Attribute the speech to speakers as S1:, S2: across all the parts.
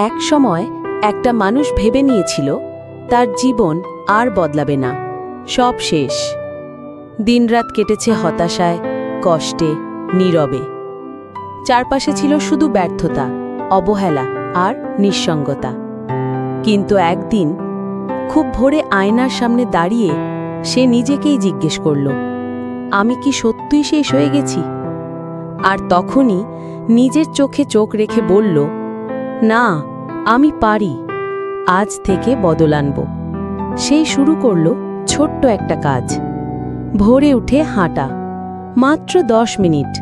S1: এক সময় একটা মানুষ ভেবে নিয়েছিল তার জীবন আর বদলাবে না, সব শেষ। দিনরাত কেটেছে হতাশায়, কষ্টে, নীরবে। চারপাশে ছিল শুধু ব্যর্থতা, অবহেলা আর নিঃসঙ্গতা। কিন্তু একদিন খুব ভোরে আয়নার সামনে দাঁড়িয়ে সে নিজেকেই জিজ্ঞেস করল, আমি কি সত্যিই শেষ হয়ে গেছি? আর তখনই নিজের চোখে চোখ রেখে বলল, না, আমি পারি, আজ থেকে বদল আনব। সে শুরু করল ছোট্ট একটা কাজ, ভোরে উঠে হাঁটা, মাত্র 10 মিনিট।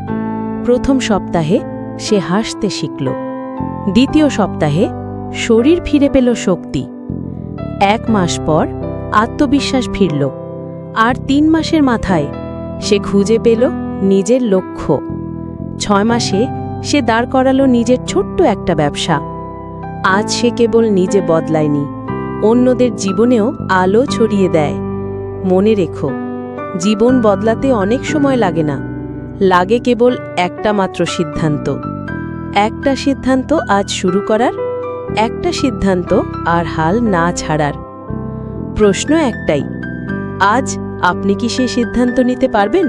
S1: প্রথম সপ্তাহে সে হাসতে শিখল, দ্বিতীয় সপ্তাহে শরীর ফিরে পেল শক্তি। 1 মাস পর আত্মবিশ্বাস ফিরল, আর 3 মাসের মাথায় সে খুঁজে পেল নিজের লক্ষ্য। 6 মাসে সে দাঁড় করালো নিজের ছোট্ট একটা ব্যবসা। আজ সে কেবল নিজে বদলায়নি, অন্যদের জীবনেও আলো ছড়িয়ে দেয়। মনে রেখো, জীবন বদলাতে অনেক সময় লাগে না, লাগে কেবল একটা মাত্র সিদ্ধান্ত। একটা সিদ্ধান্ত আজ শুরু করার, একটা সিদ্ধান্ত আর হাল না ছাড়ার। প্রশ্ন একটাই, আজ আপনি কি সেই সিদ্ধান্ত নিতে পারবেন?